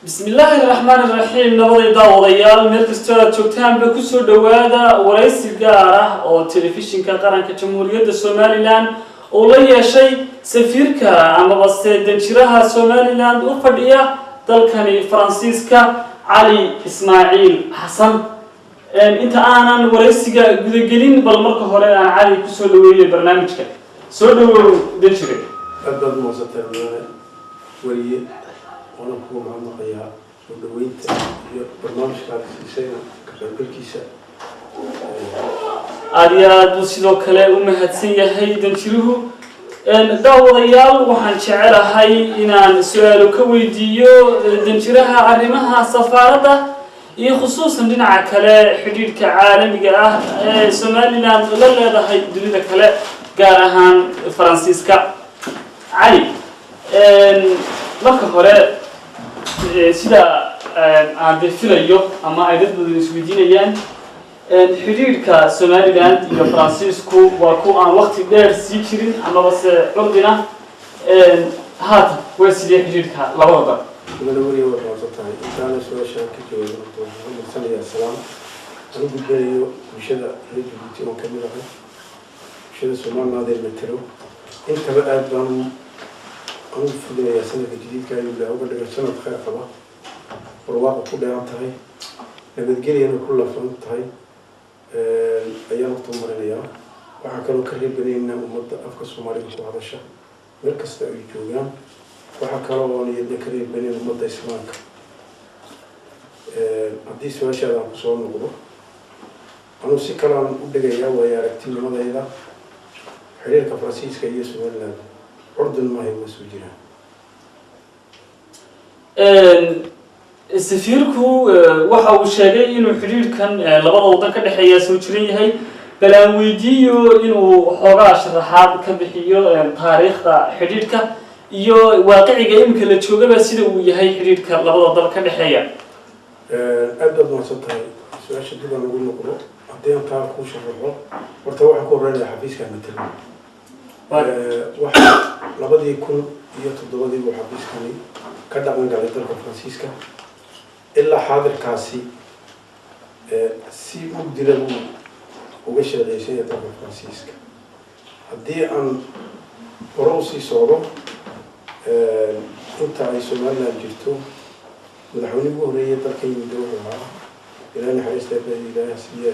بسم الله الرحمن الرحيم نبض داوديال مركزتها joogtaan ba ku soo dhawaada waraysi gaar ah oo telefishinka qaranka Jamhuuriyadda Soomaaliland oo la yeeshay safiirka ama danjiraha Soomaaliland u fadhiya dalkani Faransiiska Ali Ismaaciil Xasan inta aanan waraysiga gudagelin bal marka hore aan Ali ku soo dhaweeyay barnaamijka soo dhawow danjire أبدأ موسطة وريه وأنا بقول مع مقيا ودويت برنامج كان سنة كفر كيسة أرياد وسيلو كلا ومهتسية هاي دنشروه داوديال وحن شعر هاي إن سؤال كويديو دنشرها عرمها سفارة خصوصا دين عكلا حدود كعالم جاه سوماليلاند ولا هاي دليل كلا جارهان فرانسيسكا علي marka hore sida aan filayo ama ay dad badan isweydiinayaan xiriirka Soomaaliland iyo Faransiisku waa ku aan waqti dheer sii jirin ama bas curdina haatan way sidii xiriirka labada وأنا وريه وموسطة إنسان سوى شاكك ومحمد صلى الله عليه وسلم أنا بدي بشدة رجل بيتي وكمله بشدة سومان نادر مترو أنت بقى أنا في الدنيا سنة جديدة كان يبدأ أول سنة خير خبا والواقع كله عن تهي نبتجري أنا كله فهمت هاي أيام طمر الأيام وحكلوا كريم بيننا ومدة أفكار سومالي بسوا هذا الشيء مركز تأوي جوجان وحكلوا أن يدنا كريم بيننا ومدة إسماك عندي سؤال شيء عن سؤال نقوله أنا سكران بدي ويا ركتين ماذا إذا حرير كفرنسيس كي يسوي لنا أردن ما هي مسؤولية. سفيركو وحاو الشيء إنه حرير كان لبض وضع كدحية سوتشري هاي بلا ويديو إنه حراش رحاب كبحيو تاريخ حرير كا يو واقعي جايم كلا تشوجا بس إنه ويهاي حرير كا لبض وضع كدحية. أبدأ بمصطفى سؤال شديد أنا أقول نقوله أديان تعرف وش الرجال ورتوح كون رجع حفيز كان مثل واحد لبدي يكون يتضادي وحبيس كاني كذا من قال يدرك فرانسيسكا إلا حاضر كاسي سي مقدر وقش الرئيسية يدرك فرانسيسكا هدي أن روسي صورة أنت عايز سؤالنا جبتو مدحوني بورية تركي من دورها إلى أن حريص تبدأ إلى سير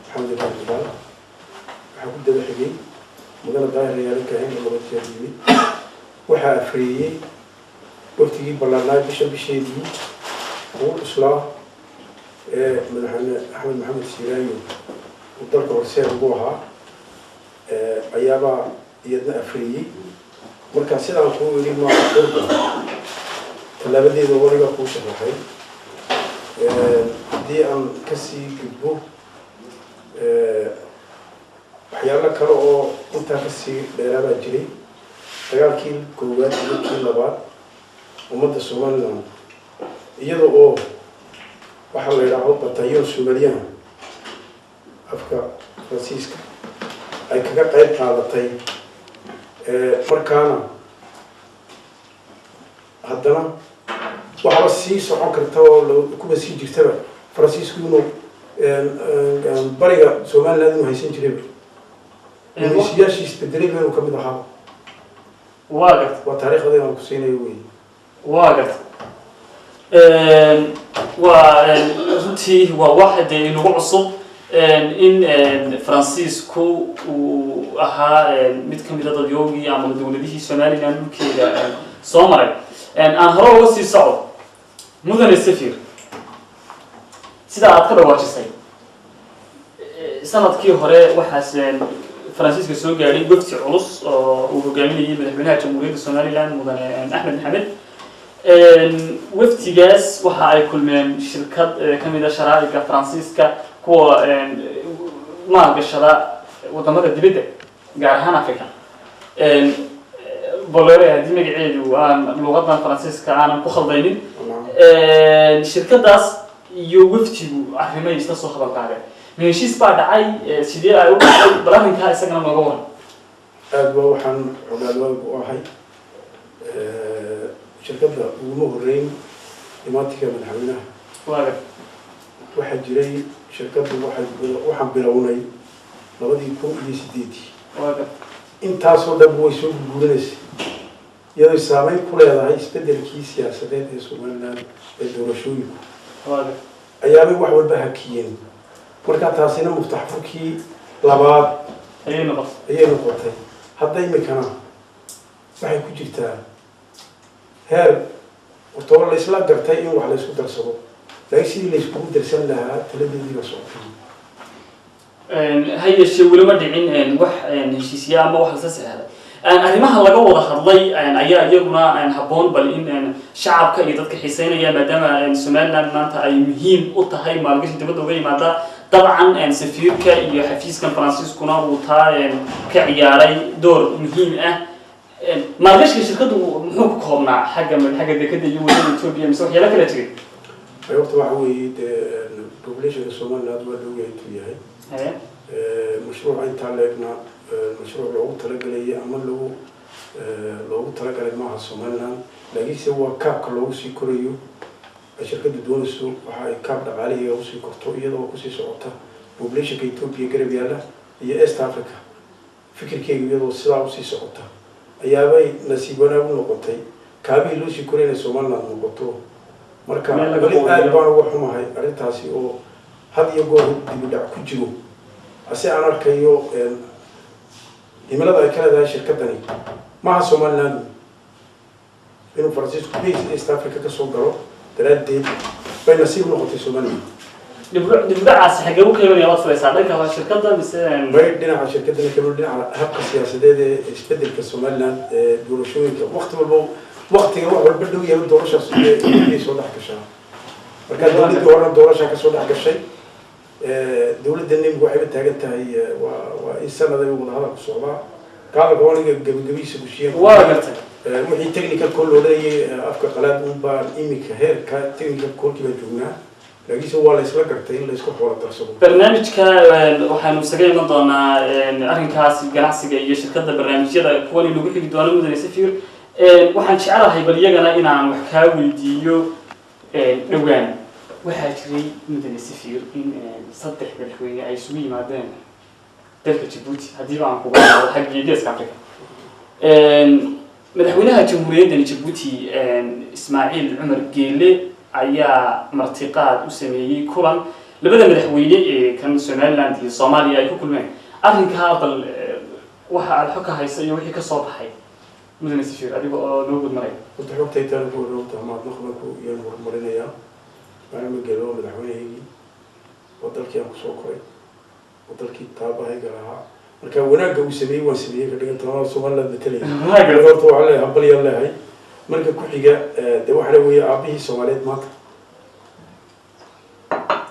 الحمد لله حكم ده حقيقي مدن ظاهر ريال كهين لما بتشاركني وحى فريي وفتي بلغنا بشيء دي هو إصلاح من أحمد محمد سيراني وطرق ورسال بوها أيابا يدنا فريي مركز سيدا نقول لي ما أقرب فلا بدي دوري بقوش الحين دي أن كسي كبو waxyaalo kale oo inta ka sii dheeraada jiray dagaalkii koowaad iyo kii labaad ummadda Soomaaliland iyadoo oo waxa la yiraahdo batayon Soomaaliyan afka Faransiiska ay kaga qayb qaadatay markaana haddana waxa sii socon karta oo kuba sii jirtaba Faransiisku inuu bariga Soomaaliland ma haysan jiray سياسي استدريب منه كم ضحى واقف وتاريخ هذا ما كسينه يوي واقف وزوجتي هو واحد إنه عصب إن فرانسيسكو وها متكمل هذا اليوم يعمل دولته الشمالي لأنه كذا صامرة أنا هروح وسي صعب مدن السفير سيدا أذكر واجد سعيد سنة كي هراء وحسن فرانسيسكا سو غاري وقتي علص وهوغامينيه مدحوينها جمهورية Soomaaliland مدن أحمد محمد وفتيgaas waxa ay kulmeen shirkad kamida sharaa'ika Faransiiska kuwa maalgashada wadamada dibadda gaar ahaan Afrika bolore hadii magaceedu aan luqadan Faransiiska aan ku khaldaynin shirkadaas iyo waftigu arrimay isla soo hadal qaadeen ماشيس بعد عاي سيدي أيوة بلغن كها إسقنا مجوان. أبغى وحن على الوجه واحد شركة ومهرين imaatinka madaxweynaha waxaa jiray shirkaddu waxaan bilownay 2008 intaasoo dhan way soo guurinaysay iyadoo saameyn ku leedahay isbedelkii siyaasadeed ee Somaliland ee doorashooyinku ayaabay wax walba hakiyeen marka taasina muftaxfurkii labaad ayay noqotay hadda imikana waxay ku jirtaa heer horta la isla gartay in wax la isku darsado laakiin sidii la iskugu darsan lahaa taladeedii la socotay هي الشيء ولا ما دعين وح هالشيء ما وح أساس هذا arrimaha laga wada hadlay ayaa iyaguna haboon bal in shacabka iyo dadka xiiseynaya maadaama Somaliland maanta ay muhiim u tahay maalgashi dibadda uga yimaada dabcan safiirka iyo xafiiskan Franciscuna uu taa ka ciyaaray door muhiim ah maalgashiga shirkadu muxuu ku koobnaa xagga dekada iyo wadada Ethiopia mise waxyaalo kala jiray ayobta waxa weeye population Somaliland waa dhow yahay مشروع أنت علينا مشروع لو تلقى أما لو تلقى معها الصوماليين لقي سوى كاب كلوسي كوريو الشركة دون السوق وهاي كاب دعالي يوسي كرتوية لو كوسي صوتها ببليش كيتوبيا قريب يلا هي إست أفريقيا فكر كي يلو سلا وسي صوتها أيامي نسيبنا ونقطي كابي لوسي كورينا الصوماليين نقطو مركا ولي ألبان وحوم هاي أريتاسي أو هذا يقول بدأ كجو أسي أنا ركيو إملا ذا كلا ذا شركة تاني مع Somaliland إنه فرانسيسكو بيس إست أفريقيا كسوقرو تردد بين نسيب نقطة Somaliland دبلع عس حاجة وكيلو يا وصل يساعدك على شركة ده بس بيدنا على شركة ده كمان دنا على هبق السياسة ده استبدل كSomaliland دورشوي وقت يروح والبلدو يهود دورشة يسوي حق الشام مركز دولة دورنا دورشة كسوي حق الشيء دولة النيم وحبت تاجتها هي والسنة ذي يقول هذا الصعوبة قال قوانين جبيس بشيء وحي تكنيكال كله ذي أفكار قلاد مبار إيمك هير كتكنيكال كل كي بجونا لقيس هو اللي يسلك كرتين اللي يسكت ولا تحسبه برنامج كا وحنا مستقيم نضنا أرين كاس جناس جاي شركة برنامج هذا كوني لو بيجي دوانو مدن سفير وحنا شعرها هي بليجنا إن عن وحكاوي ديو نوعان waxaa jiray mudane safiir in saddex dalxweyne ay isugu yimaadeen dalka Djibouti haddii aan ku gaaro xagga geeska Afrika madaxweynaha jamhuuriyadda Djibouti Ismaaciil Cumar Geele ayaa martiqaad u sameeyay kulan labada madaxweyne ee kan Somaliland iyo Soomaaliya ay ku kulmeen arrinka bal waxa aad xog ka hayso iyo wixii ka soo baxay mudane safiir adiga oo noo gudmaray inta xogta ay tahay oo maad noqonku iyo horumarinaya أنا مجلو مدحوني وضلكي أنا كسوكري وضلكي تابع هيك لها مركب وناك وسمي وسمي كده تمام Somaliland بتلي ما قدرت عليه هبلي الله هاي مركب كل حاجة ده واحد ويا أبيه Somaliland مات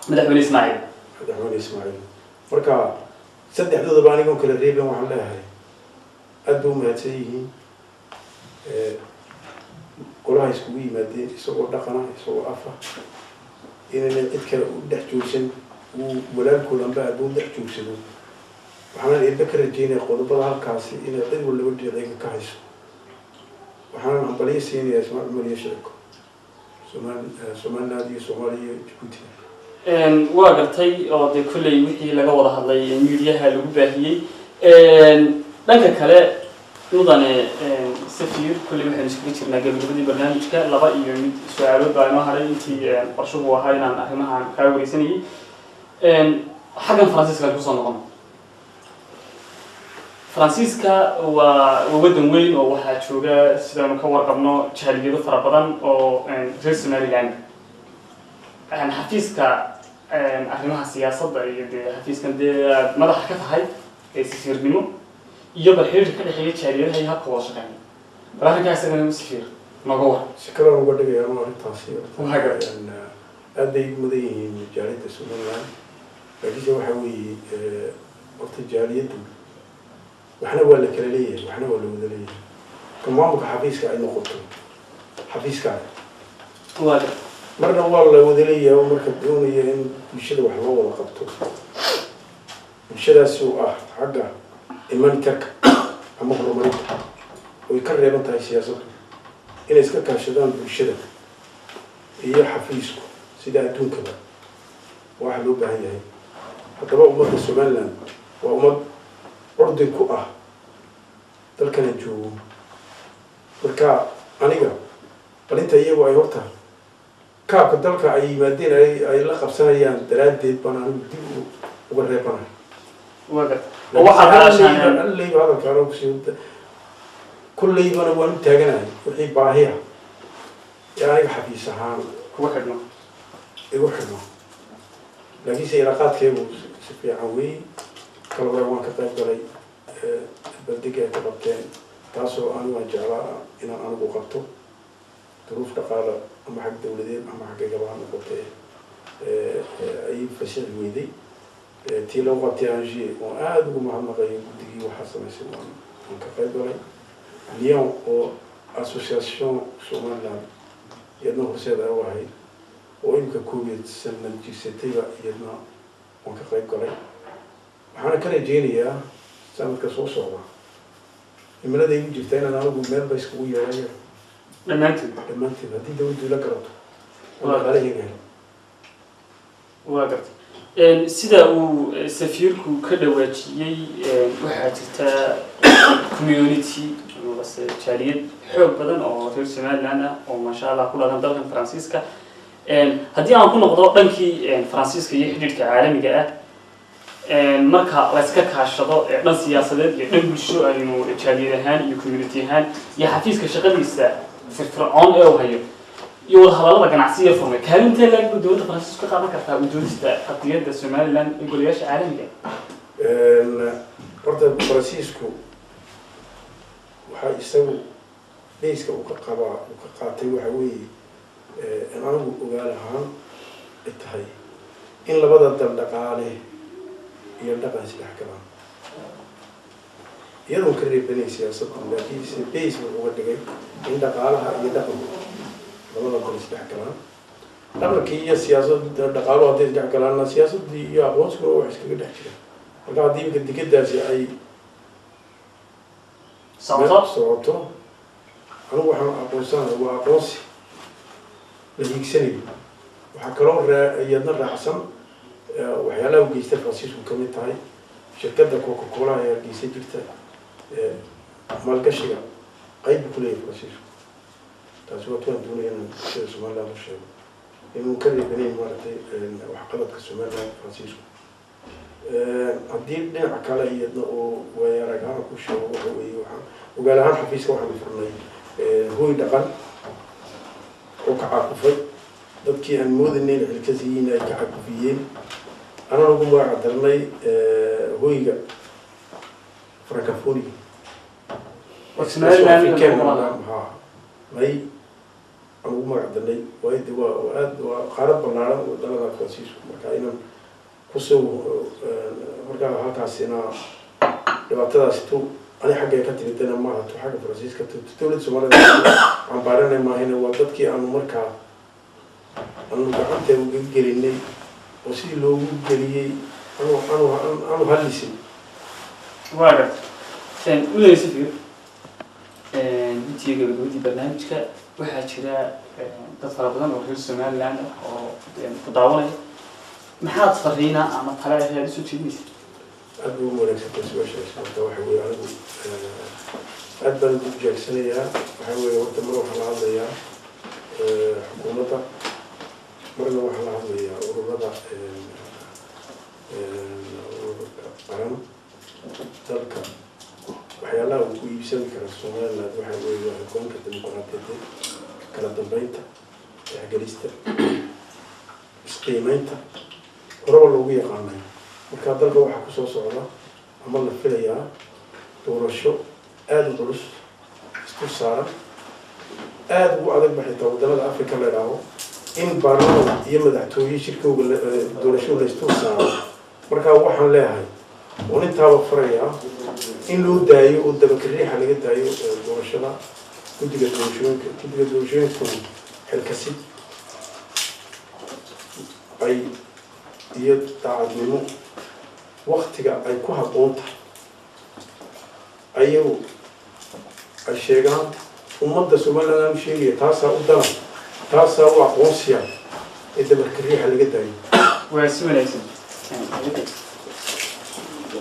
مدحوني إسماعيل مركب صدق حدود بانيكم كل ريبة وحلا هاي أدو ما تيجي كلها يسوي مادة يسوي دقنا يسوي أفا إن الإذكار دحجوسن وولاد كلهم بعد بود دحجوسنوا وحنا الذكر الجيني خذوا بعض كاسي إن القدر ولا ودي ذيك كايس وحنا عم بليسين يا اسمع عمر يشركوا Somaliland Soomaaliya Djibouti وقرتي أو ده كل يوحي لقى وضح الله يميلها لو باهي لكن كلا نضن سفير كل ما حنشكريش نجيب بدي برنامج كلا يعني سؤال بعد ما هذا أنتي برشوا وهاي نعم أهمها كاوي سني حاجة فرانسيسكا توصل نقطة فرانسيسكا وودن وين أو واحد شوجا سيدا مكور قبنا شهرية ضفر بدن أو جلس ماليان حفيزكا أهمها السياسة حفيزكا ده ماذا حكت هاي سفير منه يبقى حيرج كده حيرج شهرية هي هبقى واشقاني راح نجي أسأل سفير ما جوا شكرا وقدر يا أنا التعصير وهكذا أن أدي مدين جارية Somaliland لكن جو حوي وقت الجارية وإحنا ولا كلالية وإحنا ولا مدلية كمان بك حفيزك أي نقطة حفيزك واجد مرة والله مدلية ومركب دوني إن بشدة وحنا ولا قبته بشدة سوء حقه إيمان ترك أما هو مريض ويكرر يبنتها السياسة إن إسكا كاشدان بشدة iyo xafiisku sida adduunkaba waxa loo baahan yahay haddaba ummadda Somaliland waa ummad ordin ku ah dalkana joogo marka aniga qalinta iyagu ay horta kaabka dalka ay yimaadeen ay la qabsanayaan daraadeed baan anigu dib uga reebanahay waxaa hadalkaan hadalkaan kulley bana waan u taaganahay wixii baahiya ee aniga xafiis ahaan igu xidhno laakiinse ilaaqaadkeegu si fiican weey kala hore waan ka qayb galay baldiga ay ka qabteen taasoo anigu aan jeclaa inaan anigu qabto duruuf dhaqaale ama xag dawladeed ama xagga gabaha noqotee ay fasix weyday tii loo qabtay Angers oo aad ugu mahadnaqayo guddigii waxaa samaysay waan ka qayb galay Lyon oo association Somaliland iyadna horseeda u ahayd oo imka koobiyeed sanad jirsatayba iyadna waan ka qayb galay waxaana ka rajeynayaa sanadka soo socda imilada igu jirta inaan anigu meel ba iskugu yeerayo dhammaanteed haddii dawladdu la garato dhaqaalahayga helo waa gartay sida uu safiirku ka dhawaajiyey waxaa jirta community bas jaaliyad xoog badan oo reer Somaliland ah oo masha Allah ku dhaqan dalkan Faransiiska haddii aan ku noqdo dhankii Faransiiska iyo xidhiidhka caalamiga ah marka la iska kaashado dhan siyaasadeed iyo dhan bulsho aynu jaaliyad ahaan iyo community ahaan iyo xafiiska shaqadiisa firfircoon ee uu hayo iyo wada hadallada ganacsiga furmay kaalintee laga dowladda Faransiiska ka qaadan kartaa ujeedista qadiyadda Somaliland ee golayaasha caalamiga horta Faransiisku waxa isagu beyska uu ka qaatay waxa weeye anagu ogaal ahaan tahay in labada dal dhaqaale iyo dhaqan isdhex galaan iyadoo ka reebanay siyaasadda laakiin beys wuxuu uga dhigay in dhaqaalaha iyo dhaqanku labada dal isdhex galaan dhaqankii iyo siyaasadda dhaqaaluhu hadday isdhex galaanna siyaasaddii iyo aqoonsiguna wax iskaga dhex jira marka haddii imika digadaasi ay socoto anigu waxaan aqoonsanahay waa aqoonsi la hiigsanayo waxaa kaloo iyadna raacsan waxyaalaha u geysta Faransiisku ka mid tahay shirkadda Coca-Cola ee geysay jirta maalgashiga qayb ku leeyahay Faransiisku taasi waa tuwan doonaya in sida Somaliland u sheego inuu ka reebanay maaragtay waxqabadka Somaliland Faransiisku haddii dhinaca kale iyadna oo weeraraan ku sheego waxa weeye waxaan ogaal ahaan xafiiska waxaan furnay hooy dhaqan oo ka caaqufay dadkii aan moodinay in xilkasiyiin ay ka caaqufiyeen anaan ugu magac darnay hooyga francophonie may aan ugu magac darnay waa qaarad ballaaran waddanada Faransiisku marka inaan kusoo markaa halkaasina dhibaatadaas tu ani xaggay ka timidana maaha tu xagga Faransiiska dowladda Soomaaliya aan baaranay maahayna waa dadkii aanu markaa aanu gacanta uga gelinay oo sidii loogu geliyey aanu halisin waaga ulay safir intii gabadhii barnaamijka waxaa jira dad fara badan oo reer Somaliland oo ku daawanaya maxaad fariina ama tala aad isu jeedinaysa aad buu wanaagsan su'aashaas marka waxa weeye anigu aad baan ugu jeegsanayaa waxa weeye horta mar waxaan la hadlayaa xukuumadda marna waxaan la hadlayaa ururada qaran dalka waxyaalaha uu ku iibsan kara Somaliland waxa weeye waa aqoonka dimuqraadiyadda kala dambeynta tixgelista isqiimeynta horaba loogu yaqaanay marka dalka waxaa ku soo socda ama la filayaa doorasho aad u culus isku saaran aad ugu adag baxayta waddanada Afrika la yidhaaho in baarlamaan iyo madaxtooye shirkooga doorasho la isku saaro marka waxaan leeyahay oo intaaba farayaa in loo daayo oo dabakariixa laga daayo doorashada guddiga doorashooyinka xilkasid ay iyo daacadnimo waqtiga ay ku habboon tahay ayagu ay sheegaan ummadda Somaliland sheegaya taasaa u daran taasaa u aqoonsiya ee dabarka riixa laga daayo. waa si wanaagsan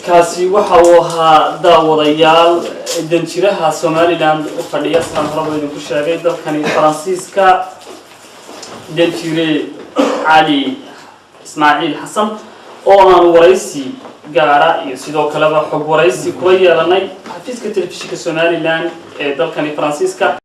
kaasi waxa uu ahaa daawadayaal danjiraha Somaliland u fadhiya san horaba idinku sheegay dalkani Faransiiska danjire Ali Ismaaciil Xasan oo aan waraysi gaara iyo sidoo kale xog waraysi kula yeelanay xafiiska telefishinka Somaliland ee dalkani Faransiiska.